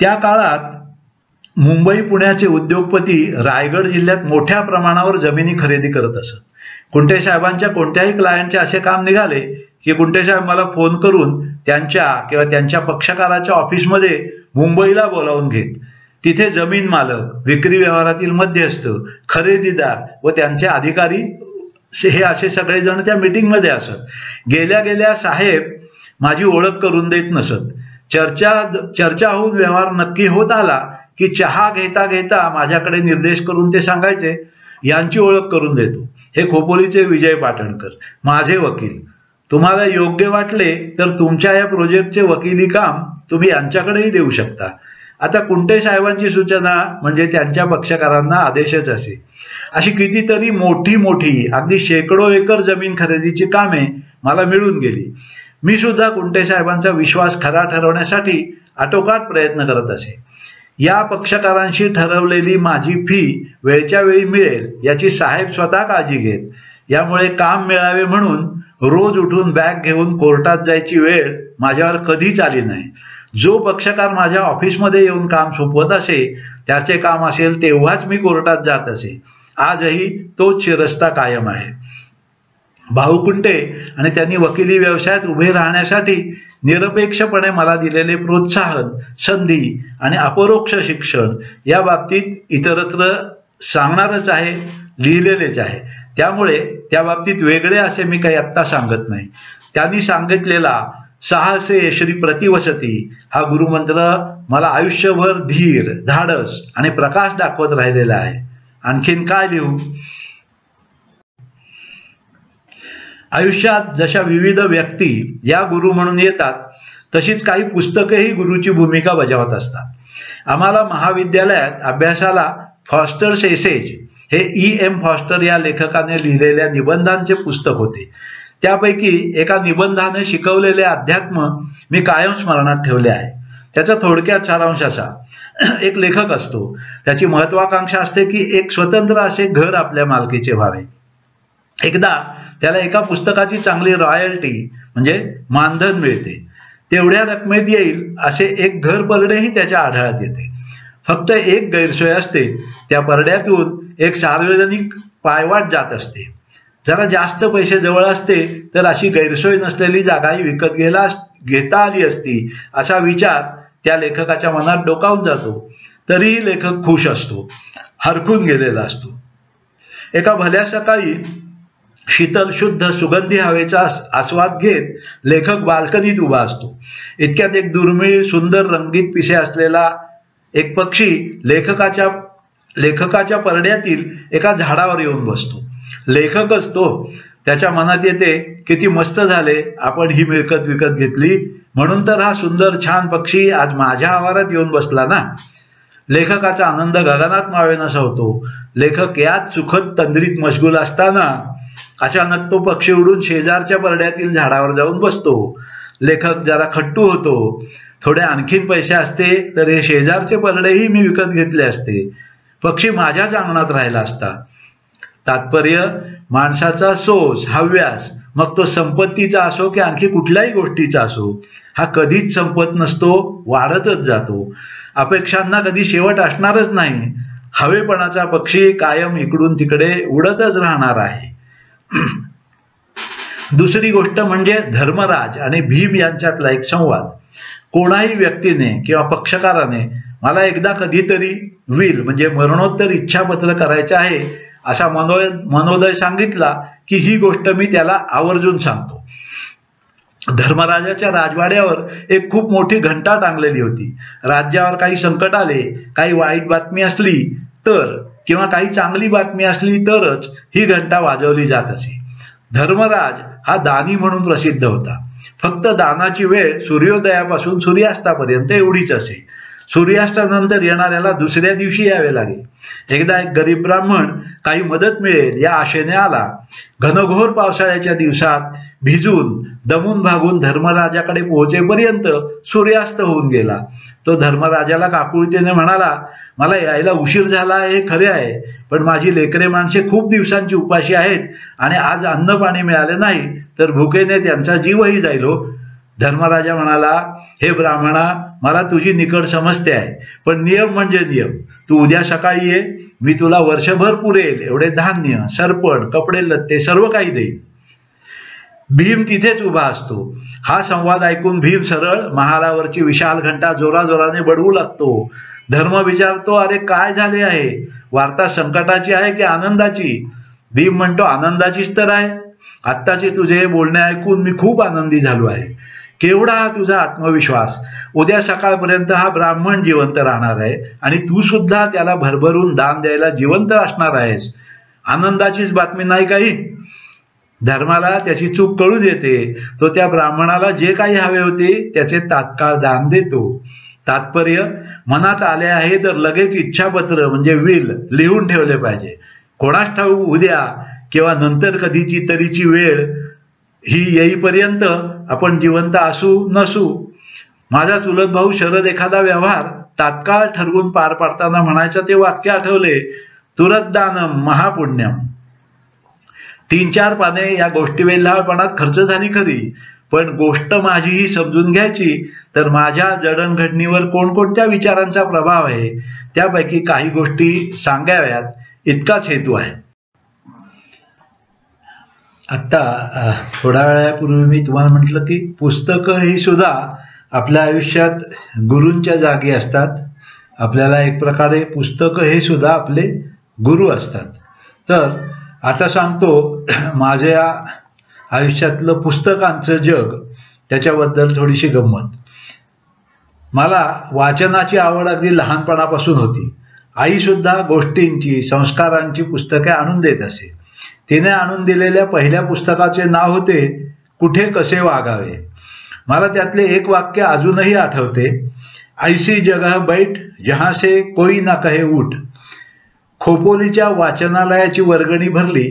त्या काळात मुंबई पुण्याचे उद्योगपती रायगड जिल्ह्यात मोठ्या प्रमाणावर जमिनी खरेदी करत असत. कुंटे साहेबांच्या कोणत्याही क्लायंटचे असे काम निघाले की कुंटे साहेब मला फोन करून त्यांच्या किंवा त्यांच्या पक्षकाराच्या ऑफिसमध्ये मुंबईला बोलावून घेत. तिथे जमीन मालक, विक्री व्यवहारातील मध्यस्थ, खरेदीदार व त्यांचे अधिकारी हे असे सगळेजण त्या मीटिंगमध्ये असत. गेल्या गेल्या साहेब माझी ओळख करून देत नसत. चर्चा होऊन व्यवहार नक्की होत आला की चहा घेता घेता माझ्याकडे निर्देश करून ते सांगायचे, यांची ओळख करून देतो, हे खोपोलीचे विजय पाटणकर, माझे वकील. तुम्हाला योग्य वाटले तर तुमच्या या प्रोजेक्टचे वकिली काम तुम्ही यांच्याकडेही देऊ शकता. आता कुंटे साहेबांची सूचना म्हणजे त्यांच्या पक्षकारांना आदेशच असे. अशी कितीतरी मोठी मोठी अगदी शेकडो एकर जमीन खरेदीची कामे मला मिळून गेली. मी सुद्धा कुंटे साहेबांचा विश्वास खरा ठरवण्यासाठी आटोकाट प्रयत्न करत असे. या पक्षकारांशी ठरवलेली माझी फी वेळच्या वेळी मिळेल याची साहेब स्वतः काळजी घेत. यामुळे काम मिळावे म्हणून रोज उठून बॅग घेऊन कोर्टात जायची वेळ माझ्यावर कधीच आली नाही. जो पक्षकार माझ्या ऑफिसमध्ये येऊन काम सोपवत असे, त्याचे काम असेल तेव्हाच मी कोर्टात जात असे. आजही तोच शिरस्ता कायम आहे. भाऊ कुंटे आणि त्यांनी वकिली व्यवसायात उभे राहण्यासाठी निरपेक्षपणे मला दिलेले प्रोत्साहन, संधी आणि अपरोक्ष शिक्षण या बाबतीत इतरत्र सांगणारच आहे, लिहिलेलेच आहे. त्यामुळे त्या बाबतीत वेगळे असे मी काही आत्ता सांगत नाही. त्यांनी सांगितलेला साहसे श्री प्रतिवसती हा गुरुमंत्र मला आयुष्यभर धीर, धाडस आणि प्रकाश दाखवत राहिलेला आहे. आणखीन काय लिहू? आयुष्यात जशा विविध व्यक्ती या गुरु म्हणून येतात, तशीच काही पुस्तकेही गुरुची भूमिका बजावत असतात. आम्हाला महाविद्यालयात अभ्यासाला फॉस्टर सेसेज हे E.M. फॉस्टर या लेखकाने लिहिलेल्या निबंधांचे पुस्तक होते. त्यापैकी एका निबंधाने शिकवलेले अध्यात्म मी कायम स्मरणात ठेवले आहे. त्याचा थोडक्यात सारांश असा: एक लेखक असतो, त्याची महत्वाकांक्षा असते की एक स्वतंत्र असे घर आपल्या मालकीचे व्हावे. एकदा त्याला एका पुस्तकाची चांगली रॉयल्टी म्हणजे मानधन मिळते. तेवढ्या रकमेत येईल असे एक घर परडेही त्याच्या आढळात येते. फक्त एक गैरसोय असते, त्या परड्यातून एक सार्वजनिक पायवाट जात असते. जरा जास्त पैसे जवळ असते तर अशी गैरसोय नसलेली जागाही विकत घेता आली असती असा विचार त्या लेखकाच्या मनात डोकावून जातो. तरीही लेखक खुश असतो, हरखून गेलेला असतो. एका भल्या सकाळी शीतल शुद्ध सुगंधी हवेचा आस्वाद घेत लेखक बाल्कनीत उभा असतो. इतक्यात एक दुर्मिळ सुंदर रंगीत पिसे असलेला एक पक्षी लेखकाच्या परड्यातील एका झाडावर येऊन बसतो. लेखकच तो. त्याच्या मनात येते, किती मस्त झाले, आपण ही मिळकत विकत घेतली म्हणून तर हा सुंदर छान पक्षी आज माझ्या आवारात येऊन बसला ना. लेखकाचा आनंद गगनात मावेनासा होतो. लेखक याच सुखद तंद्रीत मशगूल असताना अचानक तो पक्षी उडून शेजारच्या परड्यातील झाडावर जाऊन बसतो. लेखक जरा खट्टू होतो. थोडे आणखीन पैसे असते तर हे शेजारचे परडेही मी विकत घेतले असते. पक्षी माझ्याच अंगणात राहिला असता. तात्पर्य, माणसाचा सोस, हव्यास, मग तो संपत्तीचा असो की आणखी कुठल्याही गोष्टीचा असो, हा कधीच संपत नसतो, वाढतच जातो. अपेक्षांना कधी शेवट असणारच नाही. हवेपणाचा पक्षी कायम इकडून तिकडे उडतच राहणार आहे. दुसरी गोष्ट म्हणजे धर्मराज आणि भीम यांच्यातला एक संवाद. कोणाही व्यक्तीने किंवा पक्षकाराने मला एकदा कधीतरी विल म्हणजे मरणोत्तर इच्छापत्र करायचे आहे असा मनोदय सांगितला की ही गोष्ट मी त्याला आवर्जून सांगतो. धर्मराजाच्या राजवाड्यावर एक खूप मोठी घंटा टांगलेली होती. राज्यावर काही संकट आले, काही वाईट बातमी असली तर किंवा काही चांगली बातमी असली तरच ही घंटा वाजवली जात असे. धर्मराज हा दानी म्हणून प्रसिद्ध होता. फक्त दानाची वेळ सूर्योदयापासून सूर्यास्तापर्यंत एवढीच असे. सूर्यास्तानंतर येणाऱ्याला दुसऱ्या दिवशी यावे लागे. एकदा एक गरीब ब्राह्मण काही मदत मिळेल या आशेने आला. घनघोर पावसाळ्याच्या दिवसात भिजून दमून भागून धर्मराजाकडे पोहोचेपर्यंत सूर्यास्त होऊन गेला. तो धर्मराजाला काकुळतेने म्हणाला, मला यायला उशीर झाला हे खरे आहे, पण माझी लेकरे माणसे खूप दिवसांची उपाशी आहेत आणि आज अन्न पाणी मिळाले नाही तर भुकेने त्यांचा जीवही जाईल हो. धर्मराजा म्हणाला, हे ब्राह्मणा, मला तुझी निकड समजते आहे, पण नियम म्हणजे नियम. तू उद्या सकाळी ये, मी तुला वर्षभर पुरेल एवढे धान्य, सरपण, कपडे लत्ते सर्व काही देईल. भीम तिथेच उभा असतो. हा संवाद ऐकून भीम सरळ महालावरची विशाल घंटा जोराजोराने बडवू लागतो. धर्म विचारतो, अरे काय झाले आहे? वार्ता संकटाची आहे की आनंदाची? भीम म्हणतो, आनंदाचीच तर आहे. आत्ताचे तुझे बोलणे ऐकून मी खूप आनंदी झालो आहे. केवढा हा तुझा आत्मविश्वास! उद्या सकाळपर्यंत हा ब्राह्मण जिवंत राहणार आहे आणि तू सुद्धा त्याला भरभरून दान द्यायला जिवंत असणार आहेस. आनंदाचीच बातमी नाही काही? धर्माला त्याची चूक कळून येते. तो त्या ब्राह्मणाला जे काही हवे होते त्याचे तात्काळ दान देतो. तात्पर्य, मनात आले आहे तर लगेच इच्छापत्र म्हणजे विल लिहून ठेवले पाहिजे. कोणास ठाऊक उद्या किंवा नंतर कधीची तरीची वेळ ही येईपर्यंत आपण जिवंत असू नसू. माझा चुलत भाऊ शरद एखादा व्यवहार तात्काळ ठरवून पार पाडताना म्हणायचं ते वाक्य आठवले, तुरद्दानम महापुण्यम. 3-4 पाने या गोष्टीवेल्हाळपणात खर्च झाली खरी, पण गोष्ट माझीही समजून घ्यायची तर माझ्या जडणघडणीवर कोणकोणत्या विचारांचा प्रभाव आहे त्यापैकी काही गोष्टी सांगाव्यात इतकाच हेतू आहे. आत्ता थोड्या वेळापूर्वी मी तुम्हाला म्हटलं की पुस्तकं ही सुद्धा आपल्या आयुष्यात गुरूंच्या जागी असतात. आपल्याला एक प्रकारे पुस्तकं हे सुद्धा आपले गुरु असतात. तर आता सांगतो माझ्या आयुष्यातलं पुस्तकांचं जग, त्याच्याबद्दल थोडीशी गंमत. मला वाचनाची आवड अगदी लहानपणापासून होती. आईसुद्धा गोष्टींची, संस्कारांची पुस्तके आणून देत असे. तिने आणून दिलेल्या पहिल्या पुस्तकाचे नाव होते कुठे कसे वागावे. मला त्यातले एक वाक्य अजूनही आठवते, ऐसी जगह बैठ जहां से कोई ना कहे उठ. खोपोलीच्या वाचनालयाची वर्गणी भरली.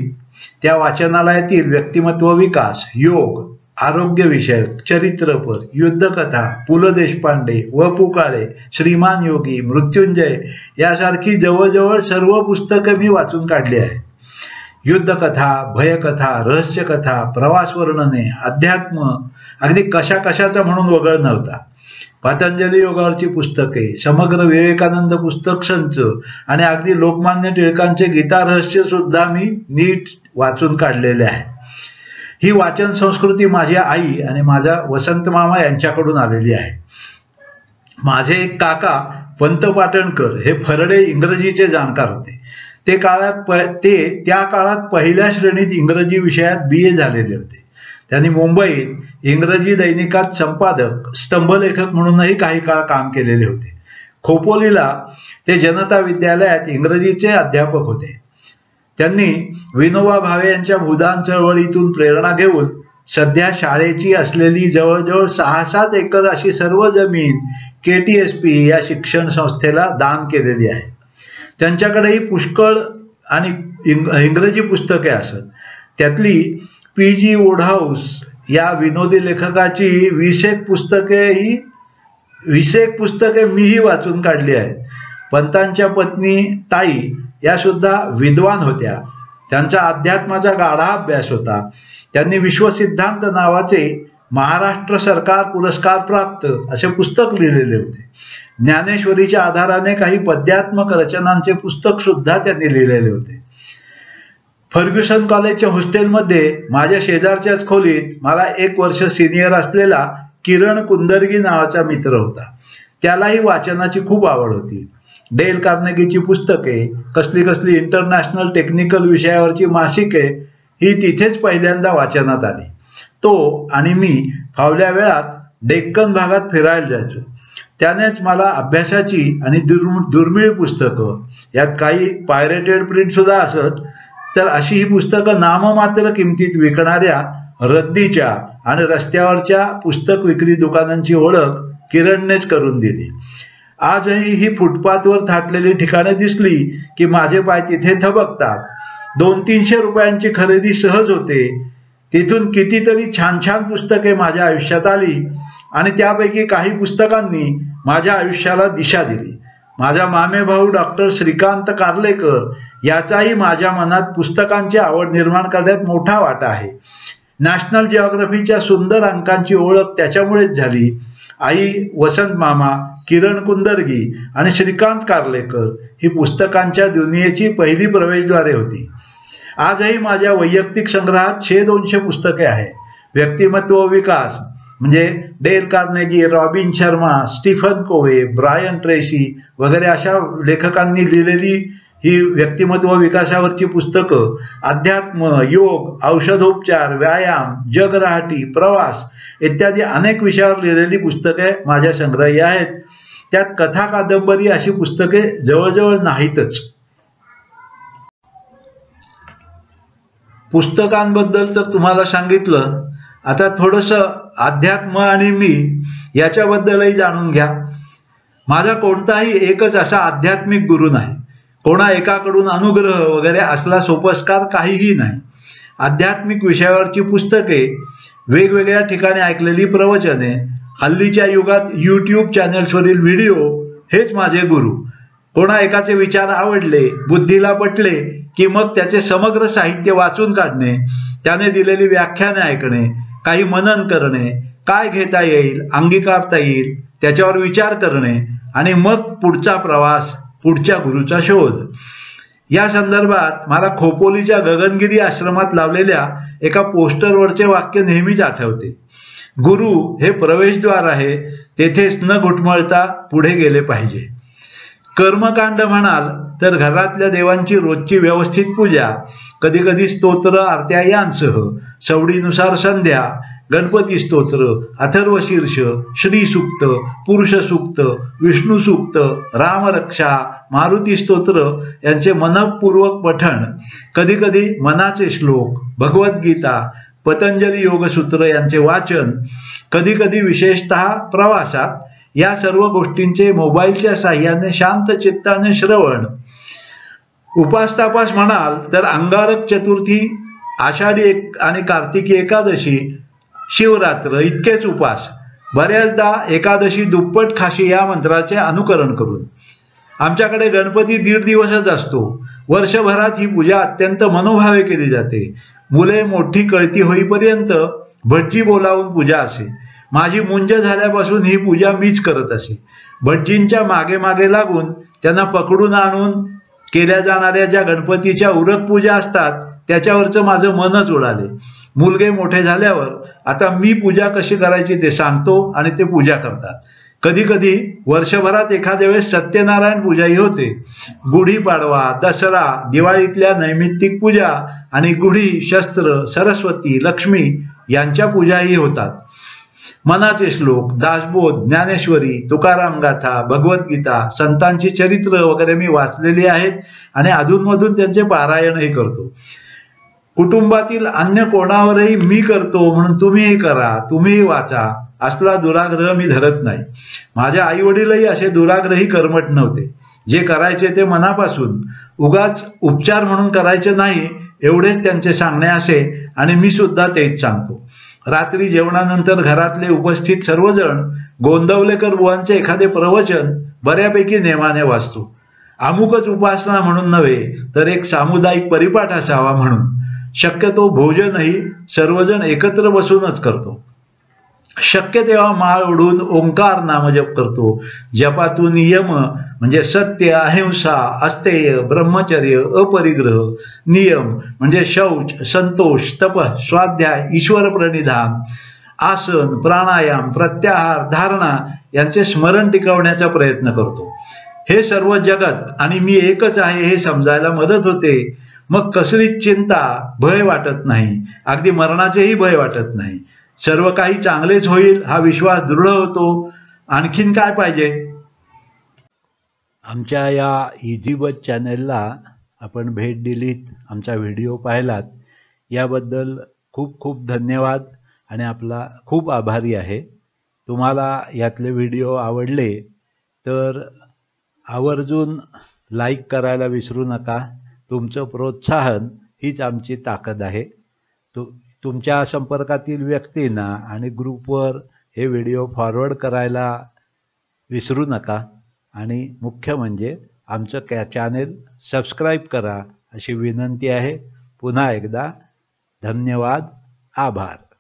त्या वाचनालयातील व्यक्तिमत्व विकास, योग, आरोग्यविषयक, चरित्रपर, युद्धकथा, पु ल देशपांडे, व पु काळे, श्रीमान योगी, मृत्युंजय यासारखी जवळजवळ सर्व पुस्तके मी वाचून काढली आहेत. युद्धकथा, भयकथा, रहस्यकथा, प्रवास वर्णने, अध्यात्म, अगदी कशा कशाचा म्हणून वगळ नव्हता. पतंजली योगावरची पुस्तके, समग्र विवेकानंद पुस्तक संच आणि अगदी लोकमान्य टिळकांचे गीता रहस्य सुद्धा मी नीट वाचून काढलेले आहे. ही वाचन संस्कृती माझ्या आई आणि माझा वसंत मामा यांच्याकडून आलेली आहे. माझे एक काका पंत पाटणकर हे फरडे इंग्रजीचे जाणकार होते. त्या काळात पहिल्या श्रेणीत इंग्रजी विषयात BA झालेले होते. त्यांनी मुंबईत इंग्रजी दैनिकात संपादक, स्तंभलेखक म्हणूनही काही काळ काम केलेले होते. खोपोलीला ते जनता विद्यालयात इंग्रजीचे अध्यापक होते. त्यांनी विनोबा भावे यांच्या भूदान चळवळीतून प्रेरणा घेऊन सध्या शाळेची असलेली जवळजवळ 6-7 एकर अशी सर्व जमीन KTSP या शिक्षण संस्थेला दान केलेली आहे. त्यांच्याकडेही पुष्कळ आणि इंग्रजी पुस्तके असत. त्यातली PG वुडहाऊस या विनोदी लेखकाची 20 पुस्तके मीही वाचून काढली आहेत. पंतांच्या पत्नी ताई या सुद्धा विद्वान होत्या. त्यांचा अध्यात्माचा गाढा अभ्यास होता. त्यांनी विश्वसिद्धांत नावाचे महाराष्ट्र सरकार पुरस्कार प्राप्त असे पुस्तक लिहिलेले होते. ज्ञानेश्वरीच्या आधाराने काही पद्यात्मक रचनांचे पुस्तक सुद्धा त्यांनी लिहिलेले होते. फर्ग्युसन कॉलेजच्या हॉस्टेलमध्ये माझ्या शेजारच्याच खोलीत मला 1 वर्ष सिनियर असलेला किरण कुंदर्गी नावाचा मित्र होता. त्यालाही वाचनाची खूप आवड होती. डेल कार्नेगीची पुस्तके, कसली इंटरनॅशनल टेक्निकल विषयावरची मासिके ही तिथेच पहिल्यांदा वाचनात आली. तो आणि मी फावल्या वेळात डेक्कन भागात फिरायला जायचो. त्यानेच मला अभ्यासाची आणि दुर्मिळ पुस्तकं, यात काही पायरेटेड प्रिंट सुद्धा असत, तर अशी ही पुस्तकं नाममात्र किमतीत विकणाऱ्या रद्दीच्या आणि रस्त्यावरच्या पुस्तक विक्री दुकानांची ओळख किरणनेच करून दिली. आजही ही फुटपाथवर थाटलेली ठिकाणे दिसली की माझे पाय तिथे थबकतात. 200-300 रुपयांची खरेदी सहज होते. तिथून कितीतरी छान छान पुस्तके माझ्या आयुष्यात आली आणि त्यापैकी काही पुस्तकांनी माझ्या आयुष्याला दिशा दिली. माझा मामे भाऊ डॉक्टर श्रीकांत कार्लेकर याचाही माझ्या मनात पुस्तकांची आवड निर्माण करण्यात मोठा वाटा आहे. नॅशनल जिओग्राफीच्या सुंदर अंकांची ओळख त्याच्यामुळेच झाली. आई वसंत मामा, किरण कुंदर्गी आणि श्रीकांत कार्लेकर ही पुस्तकांच्या दुनियेची पहिली प्रवेशद्वारे होती. आजही माझ्या वैयक्तिक संग्रहात 100-200 पुस्तके आहेत. व्यक्तिमत्व विकास म्हणजे Dale Carnegie, Robin Sharma, Stephen Covey, Brian Tracy वगैरे अशा लेखकांनी लिहिलेली ही व्यक्तिमत्व विकासावरची पुस्तकं, अध्यात्म, योग, औषधोपचार, व्यायाम, जगराहटी, प्रवास इत्यादी अनेक विषयावर लिहिलेली पुस्तके माझ्या संग्रही आहेत. त्यात कथा कादंबरी अशी पुस्तके जवळजवळ नाहीतच. पुस्तकांबद्दल तर तुम्हाला सांगितलं. आता थोडंसं अध्यात्म आणि मी याच्याबद्दलही जाणून घ्या. माझा कोणताही एकच असा आध्यात्मिक गुरु नाही. कोणा एकाकडून अनुग्रह वगैरे असला सोपस्कार काहीही नाही. आध्यात्मिक विषयावरची पुस्तके, वेगवेगळ्या ठिकाणी ऐकलेली प्रवचने, हल्लीच्या युगात यूट्यूब चॅनल्सवरील व्हिडिओ हेच माझे गुरु. कोणा एकाचे विचार आवडले, बुद्धीला पटले की मग त्याचे समग्र साहित्य वाचून काढणे, त्याने दिलेली व्याख्याने ऐकणे, काही मनन करणे, काय घेता येईल, अंगीकारता येईल त्याच्यावर विचार करणे आणि मग पुढचा प्रवास, पुढच्या गुरुचा शोध. या संदर्भात मला खोपोलीच्या गगनगिरी आश्रमात लावलेल्या एका पोस्टरवरचे वाक्य नेहमीच आठवते. गुरु हे प्रवेशद्वार आहे, तेथेच न घुटमळता पुढे गेले पाहिजे. कर्मकांड म्हणाल तर घरातल्या देवांची रोजची व्यवस्थित पूजा, कधी कधी स्तोत्र आरत्या यांसह, सवडीनुसार संध्या, गणपती स्तोत्र, अथर्व शीर्ष, श्री सूक्त, पुरुष सूक्त, विष्णू सूक्त, रामरक्षा, मारुती स्तोत्र यांचे मनपूर्वक पठण, कधी कधी मनाचे श्लोक, भगवद्गीता, पतंजली योगसूत्र यांचे वाचन, कधी कधी विशेषतः प्रवासात या सर्व गोष्टींचे मोबाईलच्या साह्याने शांत चित्ताने श्रवण. उपासतापास म्हणाल तर अंगारक चतुर्थी, आषाढी आणि कार्तिकी एकादशी, शिवरात्र इतकेच उपास. बऱ्याचदा एकादशी दुप्पट खाशी या मंत्राचे अनुकरण करून. आमच्याकडे गणपती 1.5 दिवसच असतो. वर्षभरात ही पूजा अत्यंत मनोभावे केली जाते. मुले मोठी कळती होईपर्यंत भटजी बोलावून पूजा असे. माझी मुंज झाल्यापासून ही पूजा मीच करत असे. भटजींच्या मागे मागे लागून त्यांना पकडून आणून केल्या जाणाऱ्या ज्या गणपतीच्या उरक पूजा असतात त्याच्यावरचं माझं मनच उडाले. मुलगे मोठे झाल्यावर आता मी पूजा कशी करायची ते सांगतो आणि ते पूजा करतात. कधी कधी वर्षभरात एखाद्या वेळेस सत्यनारायण पूजाही होते. गुढीपाडवा, दसरा, दिवाळीतल्या नैमित्तिक पूजा आणि गुढी, शस्त्र, सरस्वती, लक्ष्मी यांच्या पूजाही होतात. मनाचे श्लोक, दासबोध, ज्ञानेश्वरी, तुकाराम गाथा, भगवद्गीता, संतांची चरित्र वगैरे मी वाचलेली आहेत आणि अधूनमधून त्यांचे पारायणही करतो. कुटुंबातील अन्य कोणावरही मी करतो म्हणून तुम्हीही करा, तुम्हीही वाचा असला दुराग्रह मी धरत नाही. माझ्या आई वडीलही असे दुराग्रही कर्मठ नव्हते. जे करायचे ते मनापासून, उगाच उपचार म्हणून करायचे नाही एवढेच त्यांचे सांगणे असे आणि मी सुद्धा तेच सांगतो. रात्री जेवणानंतर घरातले उपस्थित सर्वजण गोंदवलेकर बुवांचे एखादे प्रवचन बऱ्यापैकी नेमाने वाचतो. अमुकच उपासना म्हणून नव्हे तर एक सामुदायिक परिपाठ असावा म्हणून. शक्यतो भोजनही सर्वजण एकत्र बसूनच करतो. शक्य तेव्हा माळ ओढून ओंकार नामजप करतो. जपातून यम म्हणजे सत्य, अहिंसा, अस्तेय, ब्रह्मचर्य, अपरिग्रह, नियम म्हणजे शौच, संतोष, तप, स्वाध्याय, ईश्वर प्रणिधान, आसन, प्राणायाम, प्रत्याहार, धारणा यांचे स्मरण टिकवण्याचा प्रयत्न करतो. हे सर्व जगत आणि मी एकच आहे हे समजायला मदत होते. मग कसलीच चिंता, भय वाटत नाही. अगदी मरणाचेही भय वाटत नाही. सर्व काही चांगलेच होईल हा विश्वास दृढ होतो. आणखीन काय पाहिजे? आमच्या या इझीबज चॅनलला आपण भेट दिलीत, आमचा व्हिडिओ पाहिलात याबद्दल खूप खूप धन्यवाद आणि आपला खूप आभारी आहे. तुम्हाला यातले व्हिडिओ आवडले तर आवर्जून लाईक करायला विसरू नका. तुमचं प्रोत्साहन हीच आमची ताकद आहे. तुमच्या संपर्कातील व्यक्तींना आणि ग्रुपवर हे व्हिडिओ फॉरवर्ड करायला विसरू नका. आणि मुख्य म्हणजे आमचं चॅनेल सबस्क्राईब करा अशी विनंती आहे. पुन्हा एकदा धन्यवाद. आभार.